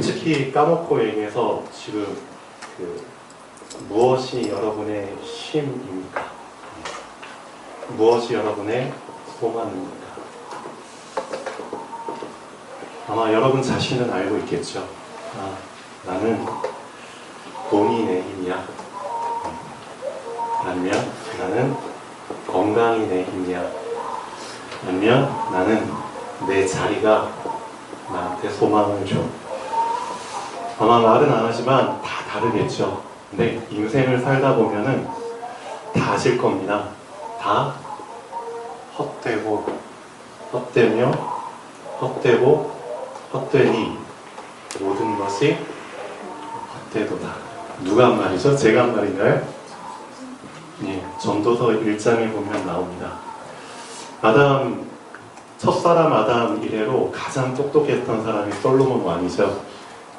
솔직히 까먹고 얘기해서 지금 무엇이 여러분의 쉼입니까? 무엇이 여러분의 소망입니까? 아마 여러분 자신은 알고 있겠죠. 나는 돈이 내 힘이야. 아니면 나는 건강이 내 힘이야. 아니면 나는 내 자리가 나한테 소망을 줘. 아마 말은 안 하지만 다 다르겠죠. 근데 인생을 살다 보면은 다 아실 겁니다. 다 헛되고 헛되며 헛되고 헛되니 모든 것이 헛되도다. 누가 한 말이죠? 제가 한 말인가요? 예, 전도서 1장에 보면 나옵니다. 첫사람 아담 이래로 가장 똑똑했던 사람이 솔로몬 왕이죠.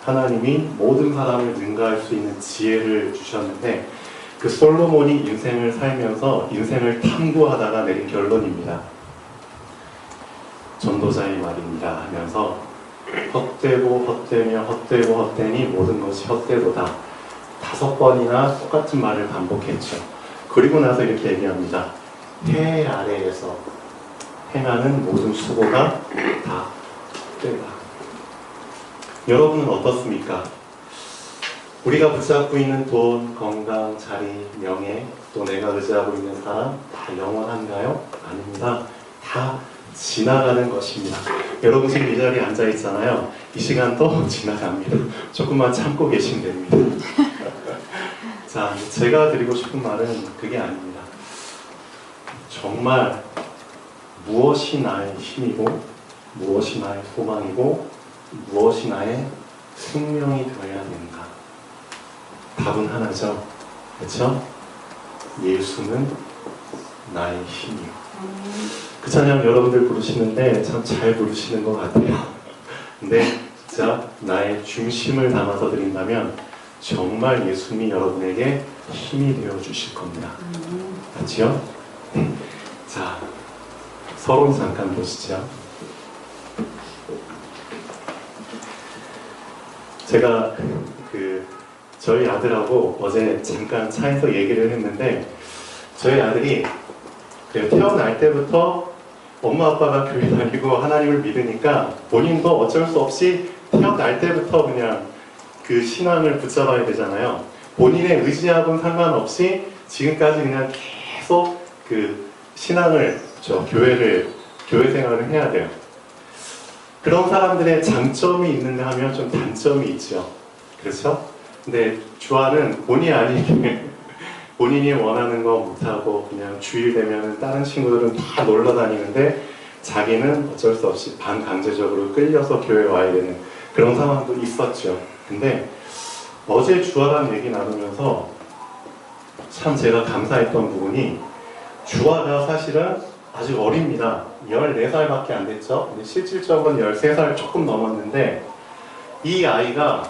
하나님이 모든 사람을 능가할 수 있는 지혜를 주셨는데 그 솔로몬이 인생을 살면서 인생을 탐구하다가 내린 결론입니다. 전도자의 말입니다 하면서 헛되고 헛되며 헛되고 헛되니 모든 것이 헛되도다. 5번이나 똑같은 말을 반복했죠. 그리고 나서 이렇게 얘기합니다. 해 아래에서 행하는 모든 수고가 다 헛되다. 여러분은 어떻습니까? 우리가 붙잡고 있는 돈, 건강, 자리, 명예, 또 내가 의지하고 있는 사람 다 영원한가요? 아닙니다. 다 지나가는 것입니다. 여러분 지금 이 자리에 앉아 있잖아요. 이 시간도 지나갑니다. 조금만 참고 계시면 됩니다. 자, 제가 드리고 싶은 말은 그게 아닙니다. 정말 무엇이 나의 힘이고 무엇이 나의 소망이고 무엇이 나의 생명이 되어야 되는가? 답은 하나죠. 그렇죠? 예수는 나의 힘이요. 그 찬양 여러분들 부르시는데 참 잘 부르시는 것 같아요. 근데 진짜 나의 중심을 담아서 드린다면 정말 예수님이 여러분에게 힘이 되어 주실 겁니다. 맞지요? 자, 서론 잠깐 보시죠. 제가 저희 아들하고 어제 잠깐 차에서 얘기를 했는데 저희 아들이 태어날 때부터 엄마 아빠가 교회 다니고 하나님을 믿으니까 본인도 어쩔 수 없이 태어날 때부터 그냥 그 신앙을 붙잡아야 되잖아요. 본인의 의지하고는 상관없이 지금까지 그냥 계속 그 신앙을 교회 생활을 해야 돼요. 그런 사람들의 장점이 있는가 하면 좀 단점이 있죠. 그렇죠? 근데 주아는 본의 아니게 본인이 원하는 거 못하고 그냥 주일 되면 다른 친구들은 다 놀러 다니는데 자기는 어쩔 수 없이 반강제적으로 끌려서 교회에 와야 되는 그런 상황도 있었죠. 근데 어제 주아랑 얘기 나누면서 참 제가 감사했던 부분이 주아가 사실은 아직 어립니다. 14살밖에 안 됐죠. 근데 실질적으로는 13살 조금 넘었는데 이 아이가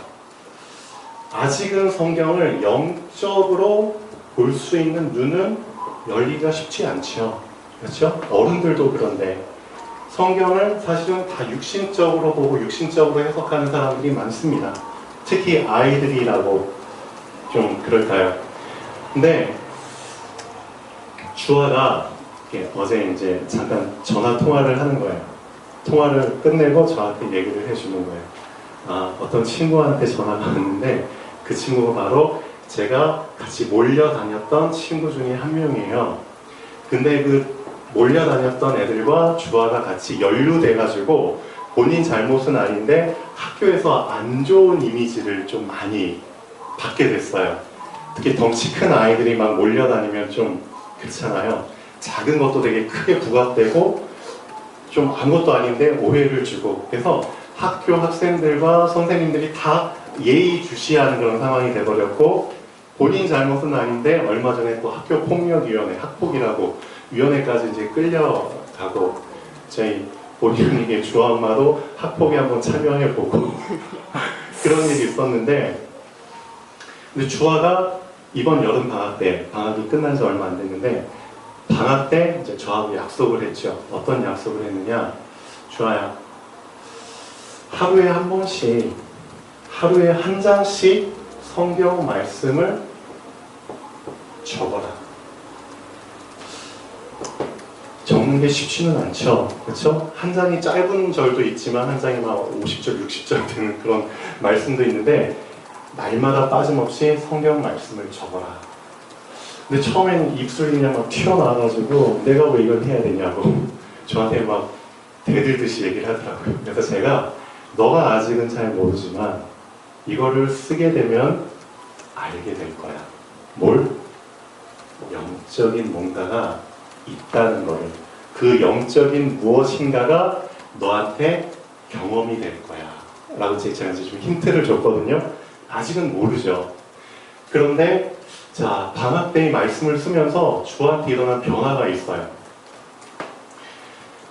아직은 성경을 영적으로 볼 수 있는 눈은 열리기가 쉽지 않죠. 그렇죠? 어른들도 그런데 성경을 사실은 다 육신적으로 보고 육신적으로 해석하는 사람들이 많습니다. 특히 아이들이라고 좀 그럴까요? 근데 주아가 어제 이제 잠깐 전화 통화를 하는 거예요. 통화를 끝내고 저한테 얘기를 해주는 거예요. 어떤 친구한테 전화가 왔는데 그 친구가 바로 제가 같이 몰려다녔던 친구 중에 한 명이에요. 근데 그 몰려다녔던 애들과 주아가 같이 연루돼가지고 본인 잘못은 아닌데 학교에서 안 좋은 이미지를 좀 많이 받게 됐어요. 특히 덩치 큰 아이들이 막 몰려다니면 좀 그렇잖아요. 작은 것도 되게 크게 부각되고 좀 아무것도 아닌데 오해를 주고 그래서 학교 학생들과 선생님들이 다 예의주시하는 그런 상황이 돼버렸고 본인 잘못은 아닌데 얼마 전에 또 학교폭력위원회, 학폭이라고 위원회까지 이제 끌려가고 저희 본인에게 주아 엄마도 학폭에 한번 참여해보고 그런 일이 있었는데 근데 주아가 이번 여름 방학 때 방학이 끝난 지 얼마 안 됐는데 방학 때 이제 저하고 약속을 했죠. 어떤 약속을 했느냐? 주아야, 하루에 한 번씩 하루에 한 장씩 성경 말씀을 적어라. 적는 게 쉽지는 않죠. 그렇죠? 한 장이 짧은 절도 있지만 한 장이 막 50절, 60절 되는 그런 말씀도 있는데 날마다 빠짐없이 성경 말씀을 적어라. 근데 처음엔 입술이 그냥 막 튀어나와가지고 내가 왜 이걸 해야 되냐고 저한테 막 대들듯이 얘기를 하더라고요. 그래서 제가 너가 아직은 잘 모르지만 이거를 쓰게 되면 알게 될 거야. 뭘? 영적인 뭔가가 있다는 거를. 그 영적인 무엇인가가 너한테 경험이 될 거야. 라고 제가 이제 좀 힌트를 줬거든요. 아직은 모르죠. 그런데 자, 방학 때 이 말씀을 쓰면서 주한테 일어난 변화가 있어요.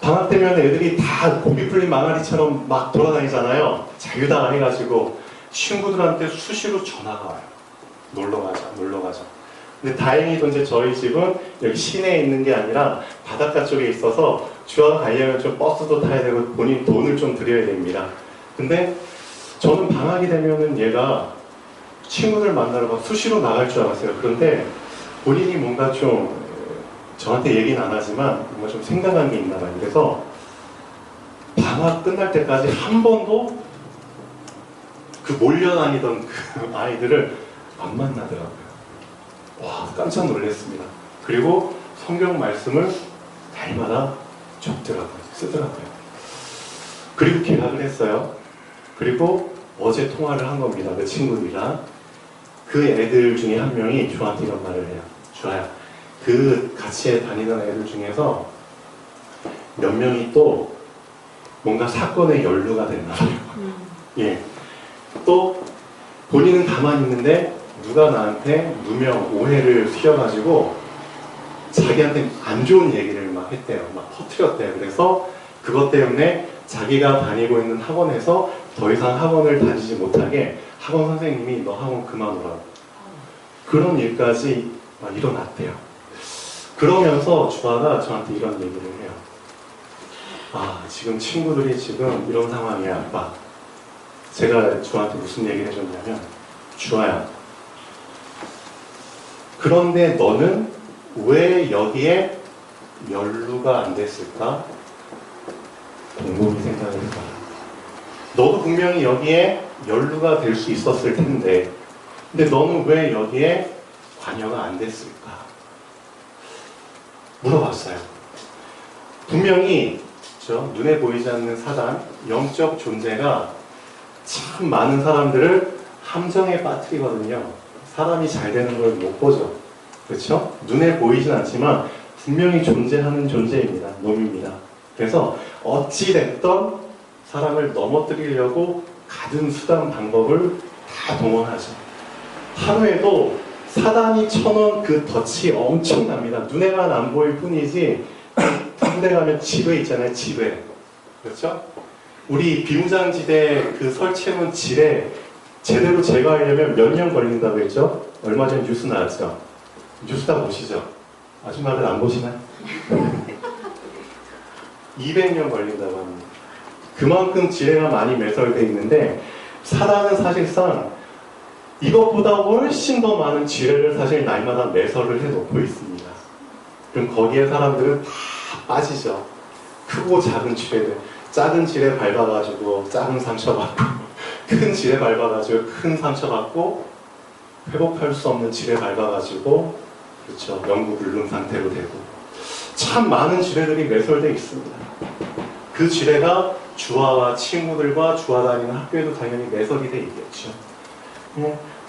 방학 때면 애들이 다 고기 풀린 망아리처럼 막 돌아다니잖아요. 자유다 해가지고 친구들한테 수시로 전화가 와요. 놀러 가자, 놀러 가자. 근데 다행히도 이제 저희 집은 여기 시내에 있는 게 아니라 바닷가 쪽에 있어서 주와 가려면 좀 버스도 타야 되고 본인 돈을 좀 들여야 됩니다. 근데 저는 방학이 되면은 얘가 친구들 만나러 막 수시로 나갈 줄 알았어요. 그런데 본인이 뭔가 좀 저한테 얘기는 안 하지만 뭔가 좀 생각한 게 있나 봐요. 그래서 방학 끝날 때까지 한 번도 그 몰려다니던 그 아이들을 안 만나더라고요. 와, 깜짝 놀랐습니다. 그리고 성경 말씀을 날마다 적더라고요. 쓰더라고요. 그리고 계약을 했어요. 그리고 어제 통화를 한 겁니다. 그 친구들이랑. 그 애들 중에 한 명이 저한테 이런 말을 해요. 주아야, 그 같이 다니던 애들 중에서 몇 명이 또 뭔가 사건에 연루가 됐나 봐요. 예. 또 본인은 가만히 있는데 누가 나한테 누명, 오해를 휘어가지고 자기한테 안 좋은 얘기를 막 했대요. 막 터뜨렸대요. 그래서 그것 때문에 자기가 다니고 있는 학원에서 더 이상 학원을 다니지 못하게 학원 선생님이 너 학원 그만오라고. 그런 일까지 막 일어났대요. 그러면서 주아가 저한테 이런 얘기를 해요. 아, 지금 친구들이 지금 이런 상황이야, 아빠. 제가 주아한테 무슨 얘기를 해줬냐면, 주아야, 그런데 너는 왜 여기에 연루가 안 됐을까? 곰곰이 생각을 해봐. 너도 분명히 여기에 연루가 될 수 있었을 텐데, 근데 너는 왜 여기에 관여가 안 됐을까? 물어봤어요. 분명히 눈에 보이지 않는 사단, 영적 존재가 참 많은 사람들을 함정에 빠뜨리거든요. 사람이 잘 되는 걸 못 보죠. 그렇죠? 눈에 보이진 않지만 분명히 존재하는 존재입니다. 놈입니다. 그래서 어찌됐던 사람을 넘어뜨리려고 가든 수단 방법을 다 동원하죠. 하루에도 사단이 쳐놓은 그 덫이 엄청납니다. 눈에만 안 보일 뿐이지 군대 가면 지뢰 있잖아요. 지뢰. 그렇죠? 우리 비무장지대 그 설치해놓은 지뢰 제대로 제거하려면 몇 년 걸린다고 했죠? 얼마 전 뉴스 나왔죠? 뉴스 다 보시죠? 아줌마들 안 보시나요? 200년 걸린다고 합니다. 그만큼 지뢰가 많이 매설되어 있는데 사단은 사실상 이것보다 훨씬 더 많은 지뢰를 사실 날마다 매설을 해놓고 있습니다. 그럼 거기에 사람들은 다 빠지죠. 크고 작은 지뢰들. 작은 지뢰 밟아가지고 작은 상처받고 큰 지뢰 밟아가지고 큰 상처받고 회복할 수 없는 지뢰 밟아가지고 그렇죠. 영구불능 상태로 되고 참 많은 지뢰들이 매설되어 있습니다. 그 지뢰가 주아와 친구들과 주아 다니는 학교에도 당연히 매설이 되어 있겠죠.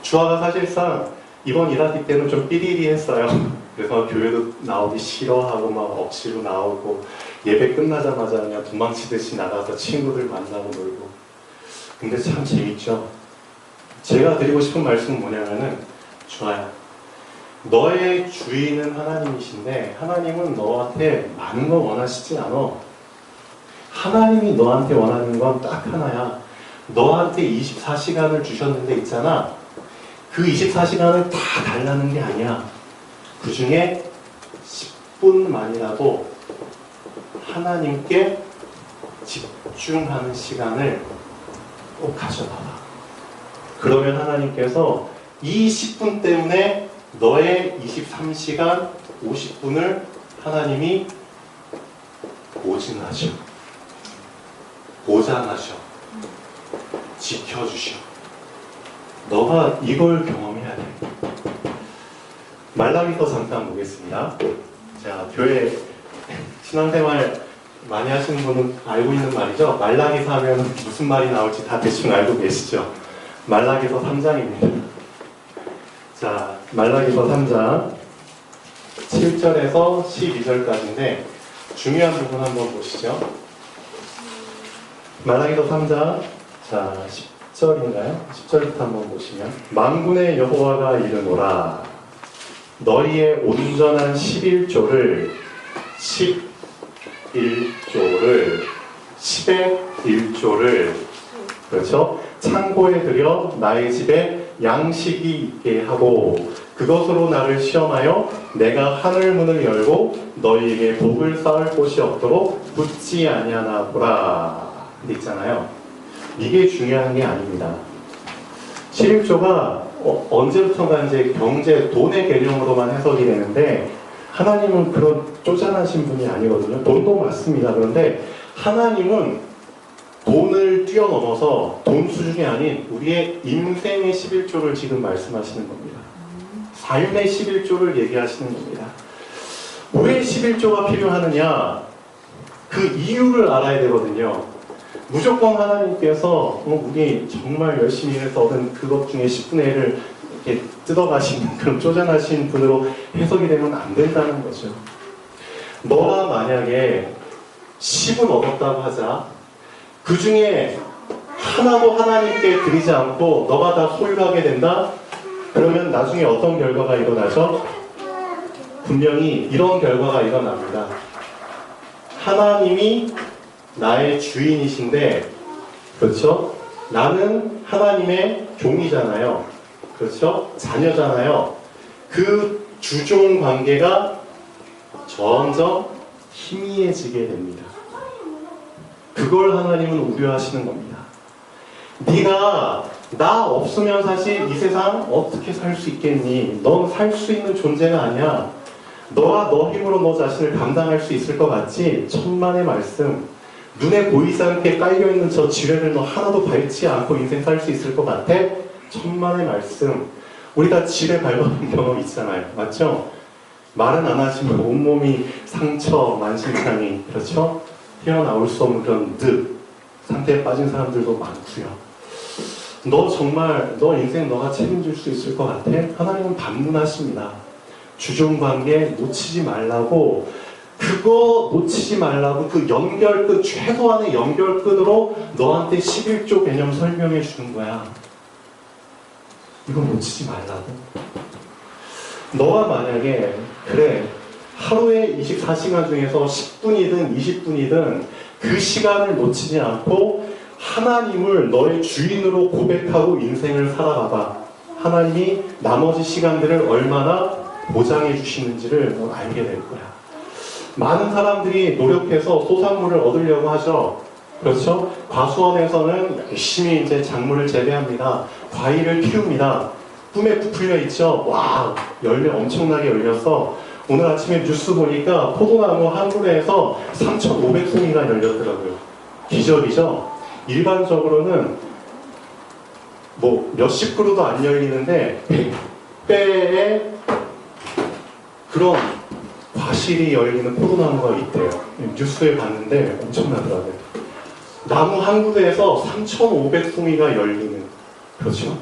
주아가 사실상 이번 1학기 때는 좀 삐리리했어요. 그래서 교회도 나오기 싫어하고 막 억지로 나오고 예배 끝나자마자 그냥 도망치듯이 나가서 친구들 만나고 놀고. 근데 참 재밌죠. 제가 드리고 싶은 말씀은 뭐냐면은 주아야, 너의 주인은 하나님이신데 하나님은 너한테 많은 걸 원하시지 않아. 하나님이 너한테 원하는 건 딱 하나야. 너한테 24시간을 주셨는데 있잖아. 그 24시간을 다 달라는 게 아니야. 그 중에 10분만이라도 하나님께 집중하는 시간을 꼭 가져봐봐. 그러면 하나님께서 이 10분 때문에 너의 23시간 50분을 하나님이 보증하셔, 보장하셔, 지켜주셔. 너가 이걸 경험해야 돼. 말라기서 잠깐 보겠습니다. 자, 교회 신앙생활 많이 하시는 분은 알고 있는 말이죠. 말라기서 하면 무슨 말이 나올지 다 대충 알고 계시죠. 말라기서 3장입니다. 자, 말라기서 3장 7절에서 12절까지인데 중요한 부분 한번 보시죠. 말라기서 3장 자 10절인가요? 10절부터 한번 보시면 만군의 여호와가 이르노라 너희의 온전한 11조를 10의 1조를 그렇죠? 창고에 들여 나의 집에 양식이 있게 하고 그것으로 나를 시험하여 내가 하늘 문을 열고 너희에게 복을 쌓을 곳이 없도록 붙지 아니하나 보라. 있잖아요. 이게 중요한 게 아닙니다. 11조가 언제부턴가 이제 경제, 돈의 개념으로만 해석이 되는데 하나님은 그런 쪼잔하신 분이 아니거든요. 돈도 맞습니다. 그런데 하나님은 돈을 뛰어넘어서 돈 수준이 아닌 우리의 인생의 11조를 지금 말씀하시는 겁니다. 삶의 11조를 얘기하시는 겁니다. 왜 11조가 필요하느냐? 그 이유를 알아야 되거든요. 무조건 하나님께서 우리 정말 열심히 해서 얻은 그것 중에 10분의 1을 이렇게 뜯어가시는 그런 쪼잔하신 분으로 해석이 되면 안 된다는 거죠. 너가 만약에 10은 얻었다고 하자. 그 중에 하나도 하나님께 드리지 않고 너가 다 소유하게 된다? 그러면 나중에 어떤 결과가 일어나죠? 분명히 이런 결과가 일어납니다. 하나님이 나의 주인이신데, 그렇죠? 나는 하나님의 종이잖아요. 그렇죠? 자녀잖아요. 그 주종 관계가 점점 희미해지게 됩니다. 그걸 하나님은 우려하시는 겁니다. 네가 나 없으면 사실 이 세상 어떻게 살 수 있겠니? 넌 살 수 있는 존재가 아니야. 너가 너 힘으로 너 자신을 감당할 수 있을 것 같지? 천만의 말씀. 눈에 보이지 않게 깔려있는 저 지뢰를 너 하나도 밟지 않고 인생 살 수 있을 것 같아? 천만의 말씀. 우리 다 지뢰 밟아본 경험 있잖아요. 맞죠? 말은 안 하지만 온몸이 상처, 만신창이, 그렇죠? 헤어나올 수 없는 그런 늪 상태에 빠진 사람들도 많고요. 너 정말 너 인생 너가 책임질 수 있을 것 같아? 하나님은 반문하십니다. 주종관계 놓치지 말라고, 그거 놓치지 말라고 그 연결끈, 최소한의 연결끈으로 너한테 11조 개념 설명해 주는 거야. 이거 놓치지 말라고. 너가 만약에 그래 하루에 24시간 중에서 10분이든 20분이든 그 시간을 놓치지 않고 하나님을 너의 주인으로 고백하고 인생을 살아가봐. 하나님이 나머지 시간들을 얼마나 보장해 주시는지를 넌 알게 될 거야. 많은 사람들이 노력해서 소산물을 얻으려고 하죠. 그렇죠? 과수원에서는 열심히 이제 작물을 재배합니다. 과일을 키웁니다. 꿈에 부풀려 있죠. 와, 열매 엄청나게 열렸어. 오늘 아침에 뉴스 보니까 포도나무 한 그루에서 3,500송이가 열렸더라고요. 기적이죠? 일반적으로는 뭐 몇십 그루도 안 열리는데 100배의 그런 과실이 열리는 포도나무가 있대요. 뉴스에 봤는데 엄청나더라고요. 나무 한 그루에서 3,500송이가 열리는, 그렇죠?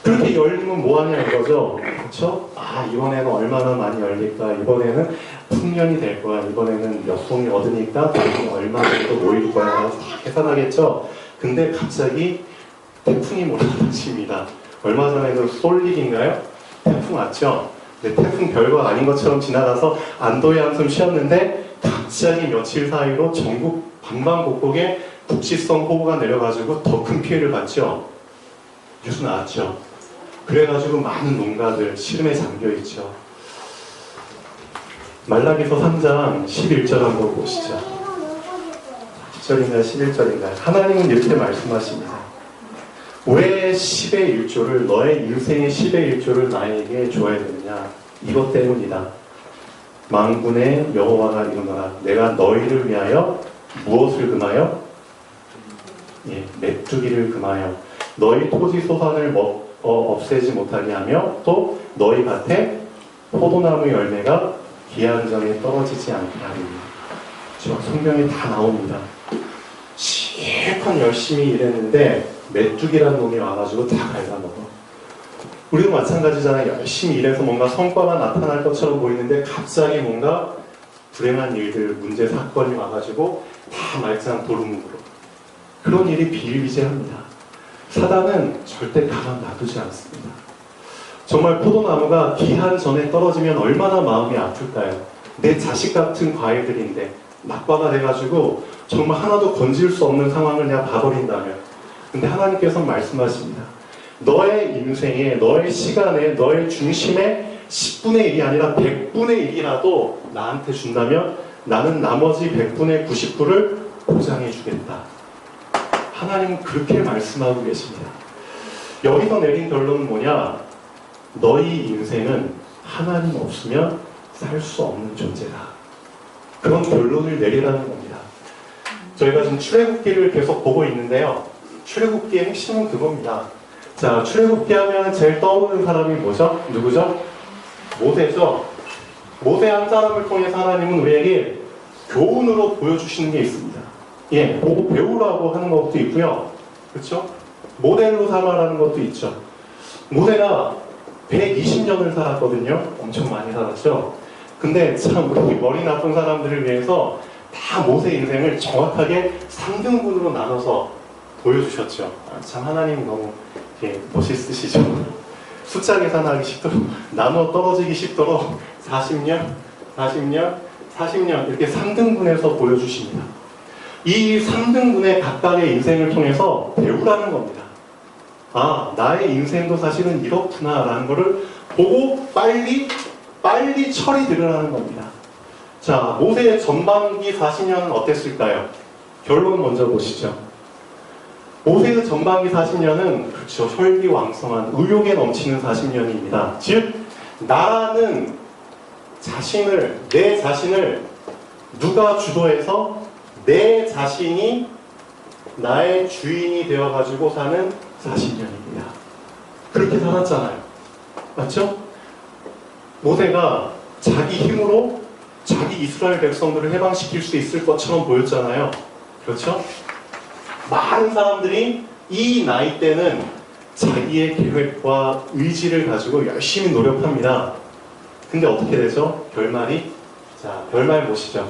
그렇게 열리면 뭐하냐 이거죠. 그렇죠? 아, 이번에는 얼마나 많이 열릴까? 이번에는 풍년이 될 거야. 이번에는 몇 송이 얻으니까 돈이 얼마 정도 모일 거야. 계산하겠죠? 근데 갑자기 태풍이 몰아닥칩니다. 얼마 전에도 솔릭인가요? 태풍 왔죠? 근데 태풍 별거 아닌 것처럼 지나가서 안도의 한숨 쉬었는데 갑자기 며칠 사이로 전국 방방곡곡에 국지성 호우가 내려가지고 더 큰 피해를 봤죠? 뉴스 나왔죠? 그래가지고 많은 농가들 시름에 잠겨있죠. 말라기서 3장 11절 한번 보시죠. 10절인가요? 11절인가요? 하나님은 이렇게 말씀하십니다. 왜 10의 1조를 너의 인생의 10의 1조를 나에게 줘야 되느냐? 이것 때문이다. 만군의 여호와가 이르노라. 내가 너희를 위하여 무엇을 금하여? 메뚜기를 금하여 너희 토지 소산을 없애지 못하게 하며 또 너희 밭에 포도나무 열매가 기한 전에 떨어지지 않게 하리니. 성경에 다 나옵니다. 실컷 열심히 일했는데 메뚜기라는 놈이 와가지고 다 갉아먹어. 우리도 마찬가지잖아요. 열심히 일해서 뭔가 성과가 나타날 것처럼 보이는데 갑자기 뭔가 불행한 일들, 문제, 사건이 와가지고 다 말짱 도루묵으로. 그런 일이 비일비재합니다. 사단은 절대 가만 놔두지 않습니다. 정말 포도나무가 기한 전에 떨어지면 얼마나 마음이 아플까요? 내 자식 같은 과일들인데 낙과가 돼가지고 정말 하나도 건질 수 없는 상황을 내가 봐버린다면, 근데 하나님께서 말씀하십니다. 너의 인생에, 너의 시간에, 너의 중심에 10분의 1이 아니라 100분의 1이라도 나한테 준다면 나는 나머지 100분의 99를 보장해 주겠다. 하나님은 그렇게 말씀하고 계십니다. 여기서 내린 결론은 뭐냐? 너희 인생은 하나님 없으면 살 수 없는 존재다. 그런 결론을 내리라는 겁니다. 저희가 지금 출애굽기를 계속 보고 있는데요. 출애굽기의 핵심은 그겁니다. 자, 출애굽기 하면 제일 떠오르는 사람이 뭐죠? 누구죠? 모세죠. 모세 한 사람을 통해서 하나님은 우리에게 교훈으로 보여주시는 게 있습니다. 보고 배우라고 하는 것도 있고요. 그렇죠? 모델로 삼아라는 것도 있죠. 모세가 120년을 살았거든요. 엄청 많이 살았죠. 근데 참 우리 머리 나쁜 사람들을 위해서 다 모세 인생을 정확하게 3등분으로 나눠서 보여주셨죠. 참 하나님 너무 멋있으시죠. 숫자 계산하기 쉽도록 나눠 떨어지기 쉽도록 40년, 40년, 40년 이렇게 3등분해서 보여주십니다. 이 3등분의 각각의 인생을 통해서 배우라는 겁니다. 아, 나의 인생도 사실은 이렇구나 라는 거를 보고 빨리 처리 들으라는 겁니다. 자, 모세의 전반기 40년은 어땠을까요? 결론 먼저 보시죠. 모세의 전반기 40년은 그렇죠, 혈기왕성한 의욕에 넘치는 40년입니다. 즉, 나라는 내 자신을 누가 주도해서 내 자신이 나의 주인이 되어가지고 사는 40년입니다. 그렇게 살았잖아요. 맞죠? 모세가 자기 힘으로 자기 이스라엘 백성들을 해방시킬 수 있을 것처럼 보였잖아요. 그렇죠? 많은 사람들이 이 나이 때는 자기의 계획과 의지를 가지고 열심히 노력합니다. 근데 어떻게 되죠? 결말이? 자, 결말 보시죠.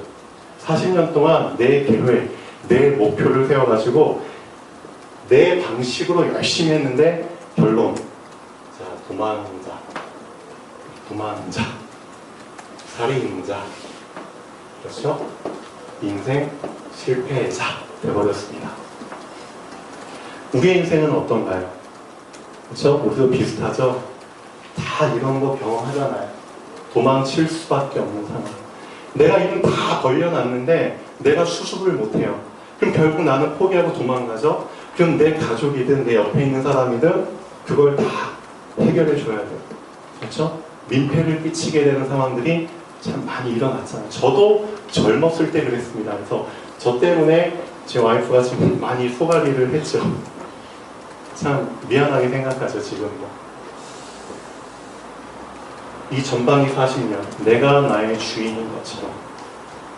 40년 동안 내 계획, 내 목표를 세워가지고 내 방식으로 열심히 했는데 결론. 자, 도망자, 살인자, 그렇죠? 인생 실패자 되어버렸습니다. 우리의 인생은 어떤가요? 그렇죠? 우리도 비슷하죠? 다 이런 거 경험하잖아요. 도망칠 수밖에 없는 상황. 내가 이런 다 걸려놨는데 내가 수습을 못해요. 그럼 결국 나는 포기하고 도망가죠? 그럼 내 가족이든 내 옆에 있는 사람이든 그걸 다 해결해 줘야 돼요. 그렇죠? 민폐를 끼치게 되는 상황들이 참 많이 일어났잖아요. 저도 젊었을 때 그랬습니다. 그래서 저 때문에 제 와이프가 지금 많이 소갈이를 했죠. 참 미안하게 생각하죠, 지금도. 이 전방위 40년, 내가 나의 주인인 것처럼.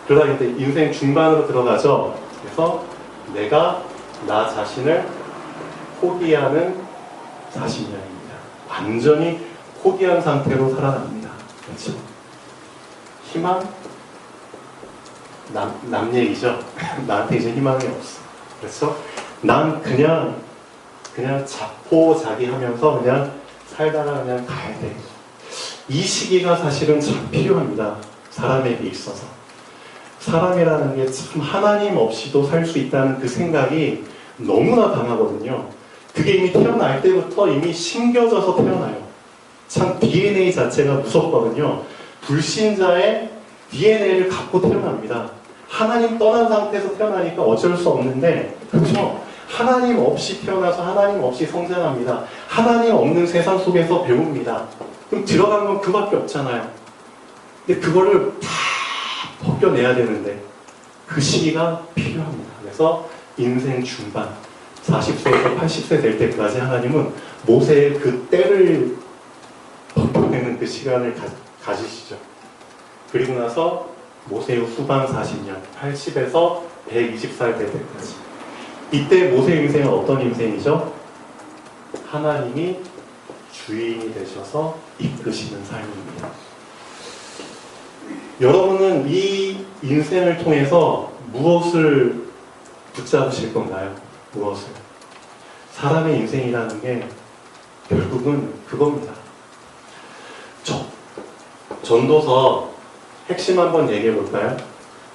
그러다 이제 인생 중반으로 들어가죠. 그래서 내가 나 자신을 포기하는 40년입니다. 완전히 포기한 상태로 살아갑니다. 그렇죠? 희망? 남 얘기죠. 나한테 이제 희망이 없어. 그래서 난 그냥 자포자기하면서 그냥 살다가 그냥 가야 돼. 이 시기가 사실은 참 필요합니다. 사람에게 있어서. 사람이라는 게 참 하나님 없이도 살 수 있다는 그 생각이 너무나 강하거든요. 그게 이미 태어날 때부터 이미 심겨져서 태어나요. 참 DNA 자체가 무섭거든요. 불신자의 DNA를 갖고 태어납니다. 하나님 떠난 상태에서 태어나니까 어쩔 수 없는데, 그렇죠? 하나님 없이 태어나서 하나님 없이 성장합니다. 하나님 없는 세상 속에서 배웁니다. 그럼 들어간 건 그밖에 없잖아요. 근데 그거를 다 벗겨내야 되는데 그 시기가 필요합니다. 그래서 인생 중반 40세에서 80세 될 때까지 하나님은 모세의 그 때를 벗겨내는 그 시간을 가지시죠. 그리고 나서 모세의 후반 40년 80에서 120살 될 때까지 이때 모세의 인생은 어떤 인생이죠? 하나님이 주인이 되셔서 이끄시는 삶입니다. 여러분은 이 인생을 통해서 무엇을 붙잡으실 건가요? 무엇을? 사람의 인생이라는 게 결국은 그겁니다. 전도서 핵심 한번 얘기해 볼까요?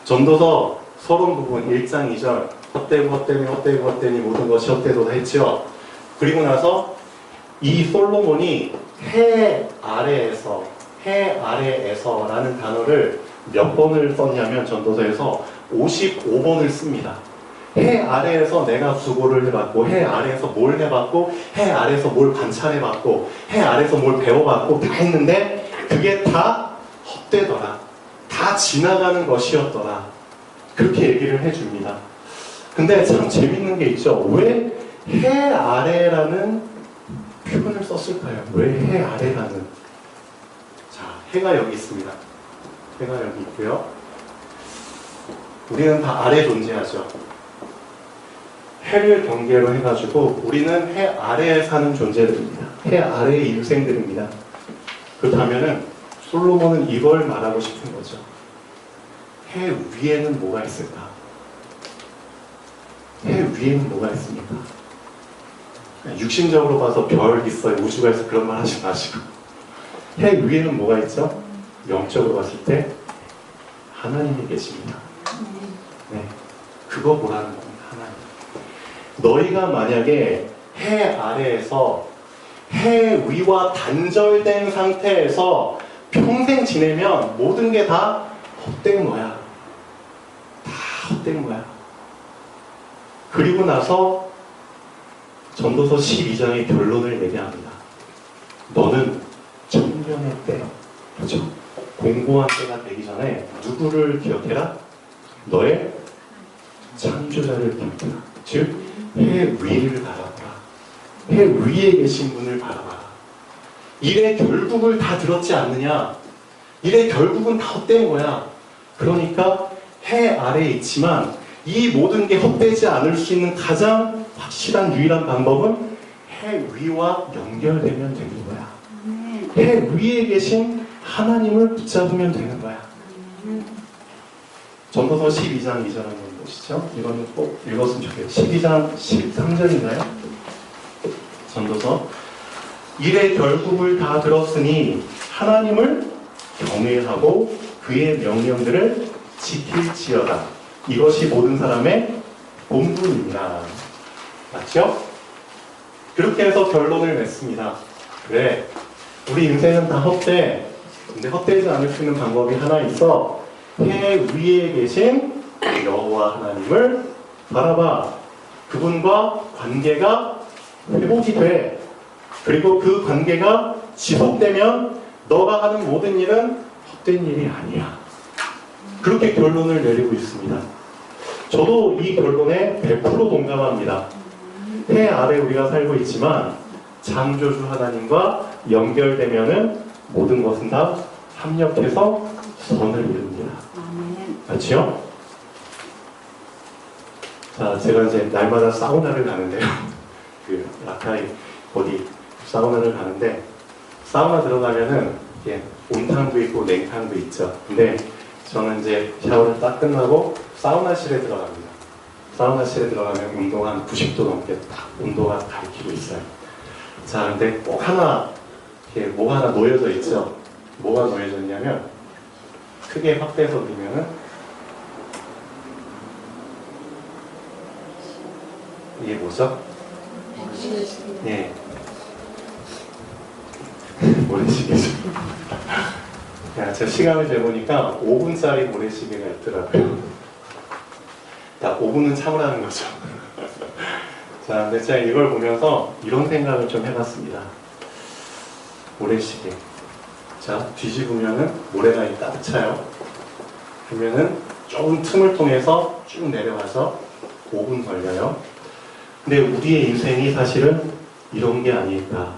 전도서 서론 부분 1장 2절 헛되니 모든 것이 헛되도다 했죠. 그리고 나서 이 솔로몬이 해 아래에서라는 단어를 몇 번을 썼냐면 전도서에서 55번을 씁니다. 해 아래에서 내가 수고를 해봤고, 해 아래에서 뭘 해봤고, 해 아래에서 뭘 관찰해봤고, 해 아래에서 뭘 배워봤고 다 했는데 그게 다 헛되더라. 다 지나가는 것이었더라. 그렇게 얘기를 해줍니다. 근데 참 재밌는 게 있죠. 왜 해 아래라는 표현을 썼을까요? 왜 해 아래라는? 자, 해가 여기 있습니다. 해가 여기 있고요. 우리는 다 아래 존재하죠. 해를 경계로 해가지고 우리는 해 아래에 사는 존재들입니다. 해 아래의 인생들입니다. 그렇다면은 솔로몬은 이걸 말하고 싶은 거죠. 해 위에는 뭐가 있을까? 해 위에는 뭐가 있습니까? 육신적으로 봐서 별 있어요, 우주가 있어, 그런 말 하지 마시고 해 위에는 뭐가 있죠? 영적으로 봤을 때 하나님이 계십니다. 네, 그거 보라는 겁니다. 하나님. 너희가 만약에 해 아래에서 해 위와 단절된 상태에서 평생 지내면 모든 게 다 헛된 거야. 다 헛된 거야. 그리고 나서 전도서 12장의 결론을 얘기합니다. 너는 청년의 때, 그렇죠? 공고한 때가 되기 전에 누구를 기억해라? 너의 창조자를 기억해라. 즉, 해 위를 바라봐라. 해 위에 계신 분을 바라봐라. 일의 결국을 다 들었지 않느냐? 일의 결국은 다 헛된 거야. 그러니까 해 아래에 있지만 이 모든 게 헛되지 않을 수 있는 가장 확실한 유일한 방법은 해 위와 연결되면 되는 거야. 해 위에 계신 하나님을 붙잡으면 되는 거야. 전도서 12장 2절 한번 보시죠. 이거는 꼭 읽었으면 좋겠어요. 12장 13절인가요? 전도서 일의 결국을 다 들었으니 하나님을 경외하고 그의 명령들을 지킬지어다. 이것이 모든 사람의 본분입니다. 맞죠? 그렇게 해서 결론을 냈습니다. 그래, 우리 인생은 다 헛돼. 근데 헛되지 않을 수 있는 방법이 하나 있어. 해 위에 계신 여호와 하나님을 바라봐. 그분과 관계가 회복이 돼. 그리고 그 관계가 지속되면 너가 하는 모든 일은 헛된 일이 아니야. 그렇게 결론을 내리고 있습니다. 저도 이 결론에 100% 동감합니다. 해 아래 우리가 살고 있지만 창조주 하나님과 연결되면은 모든 것은 다 합력해서 선을 이룹니다. 맞죠? 자, 제가 이제 날마다 사우나를 가는데요. 그 라카이 어디 사우나를 가는데 사우나 들어가면은 이게 온탕도 있고 냉탕도 있죠. 근데 저는 이제 샤워를 딱 끝나고 사우나실에 들어갑니다. 사우나실에 들어가면 온도가 한 90도 넘게 딱 온도가 가리키고 있어요. 자, 근데 꼭 하나 이렇게 뭐가 하나 놓여져 있죠. 뭐가 놓여져 있냐면 크게 확대해서 보면은 이게 뭐죠? 예. 모래시계죠. 야, 제가 시간을 재보니까 5분짜리 모래시계가 있더라고요. 야, 5분은 참으라는 거죠. 자, 근데 제가 이걸 보면서 이런 생각을 좀 해봤습니다. 모래시계. 자, 뒤집으면은 모래가 딱 차요. 그러면은 조금 틈을 통해서 쭉 내려가서 5분 걸려요. 근데 우리의 인생이 사실은 이런 게 아닐까.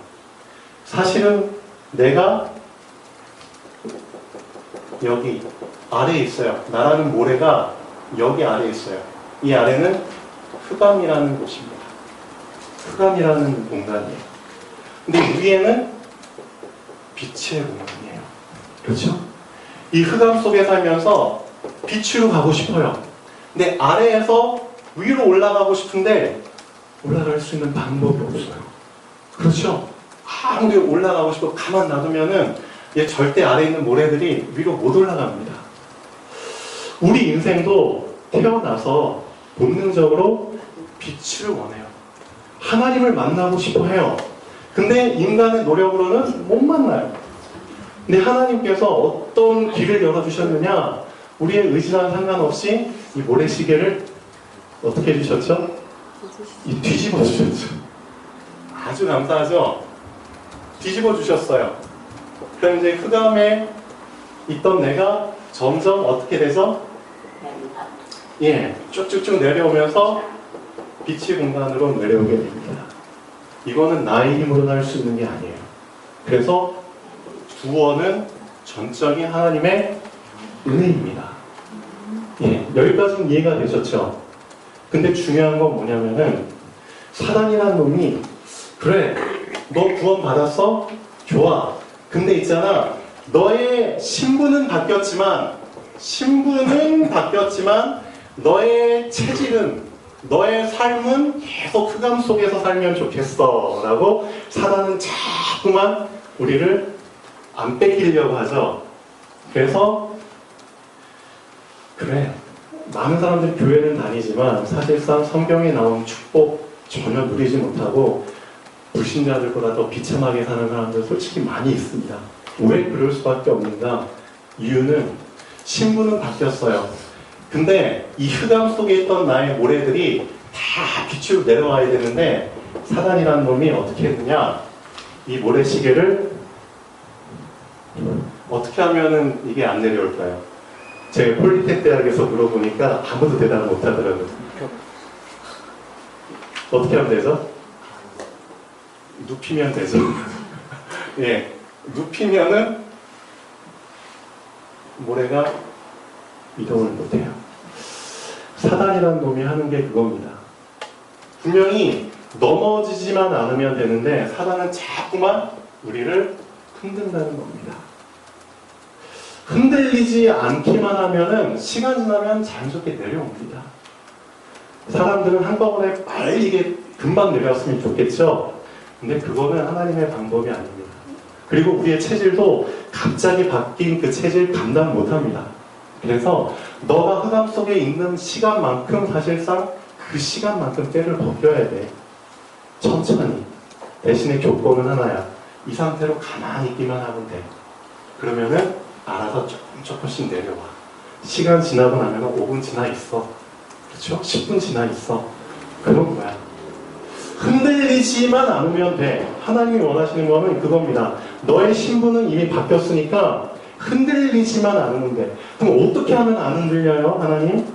사실은 내가 여기 아래에 있어요. 나라는 모래가 여기 아래에 있어요. 이 아래는 흑암이라는 곳입니다. 흑암이라는 공간이에요. 근데 위에는 빛의 공간이에요. 그렇죠? 이 흑암 속에 살면서 빛으로 가고 싶어요. 근데 아래에서 위로 올라가고 싶은데 올라갈 수 있는 방법이 없어요. 그렇죠? 아무리 올라가고 싶고 가만 놔두면은 절대 아래에 있는 모래들이 위로 못 올라갑니다. 우리 인생도 태어나서 본능적으로 빛을 원해요. 하나님을 만나고 싶어 해요. 근데 인간의 노력으로는 못 만나요. 근데 하나님께서 어떤 길을 열어주셨느냐? 우리의 의지랑 상관없이 이 모래시계를 어떻게 해주셨죠? 뒤집어 주셨죠. 아주 감사하죠? 뒤집어 주셨어요. 그럼 이제 흑암에 있던 내가 점점 어떻게 되죠? 쭉쭉쭉 내려오면서 빛의 공간으로 내려오게 됩니다. 이거는 나의 힘으로 할 수 있는 게 아니에요. 그래서 구원은 전적인 하나님의 은혜입니다. 여기까지는 이해가 되셨죠? 근데 중요한 건 뭐냐면은 사단이라는 놈이 그래, 너 구원 받았어? 좋아. 근데 있잖아, 너의 신분은 바뀌었지만 너의 체질은, 너의 삶은 계속 흑암 속에서 살면 좋겠어 라고 사단은 자꾸만 우리를 안 뺏기려고 하죠. 그래서 그래, 많은 사람들이 교회는 다니지만 사실상 성경에 나온 축복 전혀 누리지 못하고 불신자들보다 더 비참하게 사는 사람들 솔직히 많이 있습니다. 왜 그럴 수밖에 없는가? 이유는 신분은 바뀌었어요. 근데 이 흑암 속에 있던 나의 모래들이 다 빛으로 내려와야 되는데 사단이라는 놈이 어떻게 했느냐? 이 모래시계를 어떻게 하면은 이게 안 내려올까요? 제가 폴리텍 대학에서 물어보니까 아무도 대답을 못 하더라고요. 어떻게 하면 되죠? 눕히면 되죠. 눕히면은 모래가 이동을 못해요. 사단이라는 놈이 하는 게 그겁니다. 분명히 넘어지지만 않으면 되는데 사단은 자꾸만 우리를 흔든다는 겁니다. 흔들리지 않기만 하면은 시간 지나면 자연스럽게 내려옵니다. 사람들은 한꺼번에 빨리 이게 금방 내려왔으면 좋겠죠. 근데 그거는 하나님의 방법이 아닙니다. 그리고 우리의 체질도 갑자기 바뀐 그 체질 감당 못합니다. 그래서 너가 흑암 속에 있는 시간만큼 사실상 그 시간만큼 때를 벗겨야 돼. 천천히. 대신에 조건은 하나야. 이 상태로 가만히 있기만 하면 돼. 그러면은 알아서 조금씩 내려와. 시간 지나고 나면 5분 지나 있어. 그렇죠? 10분 지나 있어. 그런 거야. 흔들리지만 않으면 돼. 하나님이 원하시는 거는 그겁니다. 너의 신분은 이미 바뀌었으니까 흔들리지만 않으면 돼. 그럼 어떻게 하면 안 흔들려요, 하나님?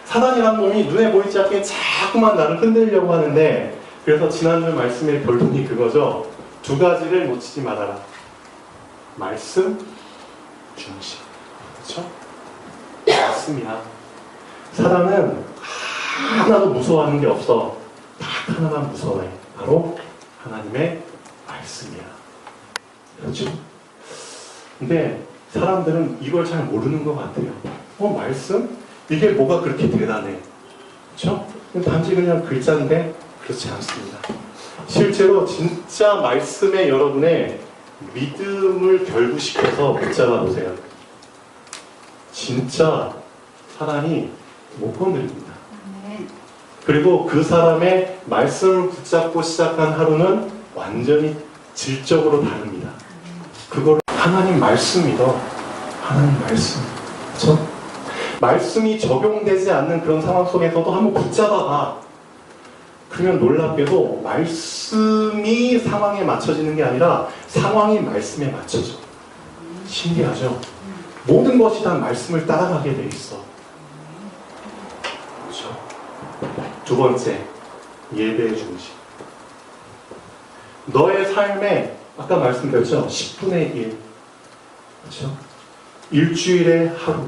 사단이라는 놈이 눈에 보이지 않게 자꾸만 나를 흔들려고 하는데, 그래서 지난주 말씀의 결론이 그거죠. 두 가지를 놓치지 말아라. 말씀, 중심. 그렇죠? 말씀이야. 사단은 하나도 무서워하는 게 없어. 딱 하나만 무서워해. 바로 하나님의 말씀이야. 그렇죠? 근데 사람들은 이걸 잘 모르는 것 같아요. 말씀? 이게 뭐가 그렇게 대단해? 그렇죠? 단지 그냥 글자인데 그렇지 않습니다. 실제로 진짜 말씀에 여러분의 믿음을 결부시켜서 붙잡아 보세요. 진짜 사람이 못 건드립니다. 그리고 그 사람의 말씀을 붙잡고 시작한 하루는 완전히 질적으로 다릅니다. 그걸 하나님 말씀 믿어. 하나님 말씀. 그렇죠? 말씀이 적용되지 않는 그런 상황 속에서도 한번 붙잡아 봐. 그러면 놀랍게도 말씀이 상황에 맞춰지는 게 아니라 상황이 말씀에 맞춰져. 신기하죠? 모든 것이 다 말씀을 따라가게 돼 있어. 그렇죠? 두 번째, 예배의 중심. 너의 삶에 아까 말씀드렸죠? 10분의 1. 그렇죠? 일주일에 하루.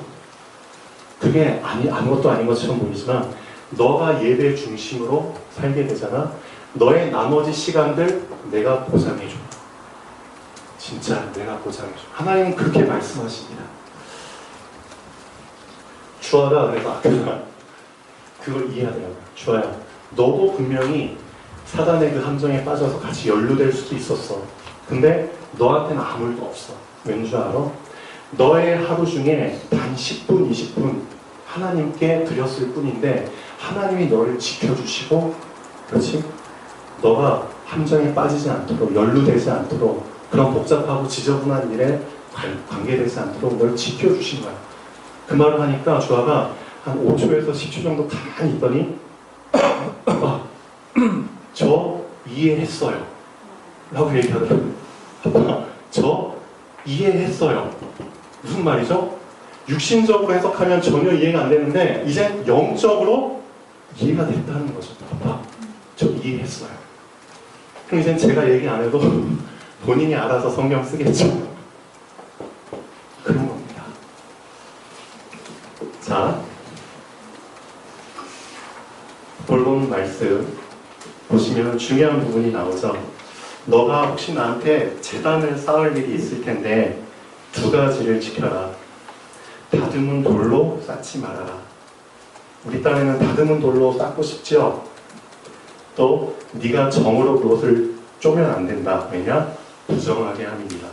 그게 아무것도 아닌 것처럼 보이지만 너가 예배 중심으로 살게 되잖아. 너의 나머지 시간들 내가 보장해줘. 진짜 내가 보장해줘. 하나님은 그렇게 말씀하십니다. 주아가 그래서 아까 그걸 이해하더라고요. 주아야, 너도 분명히 사단의 그 함정에 빠져서 같이 연루될 수도 있었어. 근데 너한테는 아무 일도 없어. 왠 줄 알아? 너의 하루 중에 단 10분, 20분 하나님께 드렸을 뿐인데 하나님이 너를 지켜주시고, 그렇지? 너가 함정에 빠지지 않도록, 연루되지 않도록, 그런 복잡하고 지저분한 일에 관계되지 않도록 널 지켜주신 거야. 그 말을 하니까 주아가 한 5초에서 10초 정도 가만히 있더니 저 이해했어요 라고 얘기하더라고요. 아빠, 저 이해했어요. 무슨 말이죠? 육신적으로 해석하면 전혀 이해가 안 되는데 이제 영적으로 이해가 됐다는 거죠. 아빠, 저 이해했어요. 그럼 이제 제가 얘기 안 해도 본인이 알아서 성경 쓰겠죠. 그런 겁니다. 자, 본론 말씀 보시면 중요한 부분이 나오죠. 너가 혹시 나한테 제단을 쌓을 일이 있을 텐데 두 가지를 지켜라. 다듬은 돌로 쌓지 말아라. 우리 딴에는 다듬은 돌로 쌓고 싶죠. 또 네가 정으로 그것을 쪼면 안 된다. 왜냐? 부정하게 함입니다.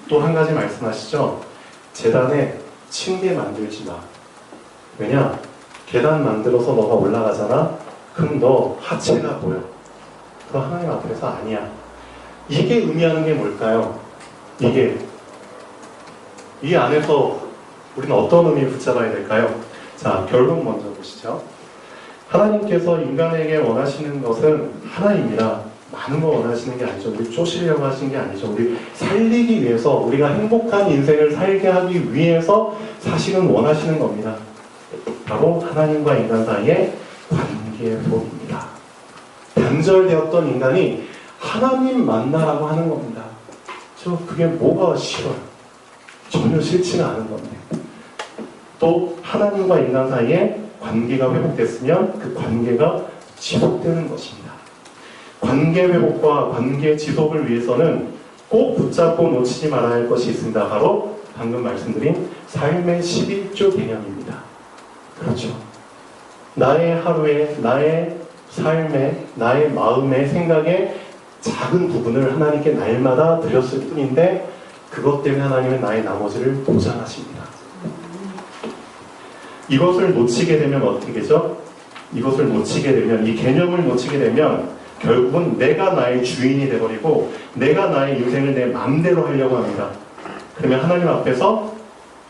또 한 가지 말씀하시죠. 제단에 층계 만들지 마. 왜냐? 계단 만들어서 너가 올라가잖아. 그럼 너 하체가 보여. 그럼 하나님 앞에서 아니야. 이게 의미하는 게 뭘까요? 이 안에서 우리는 어떤 의미를 붙잡아야 될까요? 자, 결론 먼저 보시죠. 하나님께서 인간에게 원하시는 것은 하나입니다. 많은 거 원하시는 게 아니죠. 우리 쪼시려고 하시는 게 아니죠. 우리 살리기 위해서, 우리가 행복한 인생을 살게 하기 위해서 사실은 원하시는 겁니다. 바로 하나님과 인간 사이의 관계 회복입니다. 단절되었던 인간이 하나님 만나라고 하는 겁니다. 그게 뭐가 싫어요? 전혀 싫지가 않은 건데. 또 하나님과 인간 사이에 관계가 회복됐으면 그 관계가 지속되는 것입니다. 관계 회복과 관계 지속을 위해서는 꼭 붙잡고 놓치지 말아야 할 것이 있습니다. 바로 방금 말씀드린 삶의 11조 개념입니다. 그렇죠. 나의 하루에, 나의 삶에, 나의 마음의 생각에 작은 부분을 하나님께 날마다 드렸을 뿐인데 그것 때문에 하나님은 나의 나머지를 보장하십니다. 이것을 놓치게 되면 어떻게 되죠? 이것을 놓치게 되면, 이 개념을 놓치게 되면 결국은 내가 나의 주인이 되어버리고 내가 나의 인생을 내 마음대로 하려고 합니다. 그러면 하나님 앞에서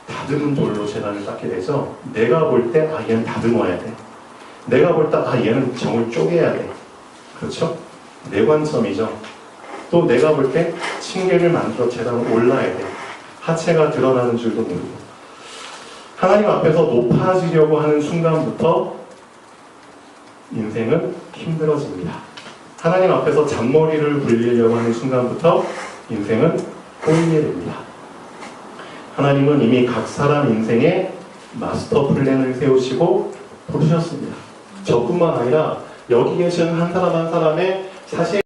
다듬은 돌로 제단을 쌓게 되죠. 내가 볼 때 얘는 다듬어야 돼. 내가 볼 때 얘는 정을 쪼개야 돼. 그렇죠? 내 관점이죠. 또 내가 볼 때 층계를 만들어 제단을 올라야 돼. 하체가 드러나는 줄도 모르고. 하나님 앞에서 높아지려고 하는 순간부터 인생은 힘들어집니다. 하나님 앞에서 잔머리를 굴리려고 하는 순간부터 인생은 꼬이게 됩니다. 하나님은 이미 각 사람 인생에 마스터 플랜을 세우시고 부르셨습니다. 저뿐만 아니라 여기 계신 한 사람 한 사람의 사실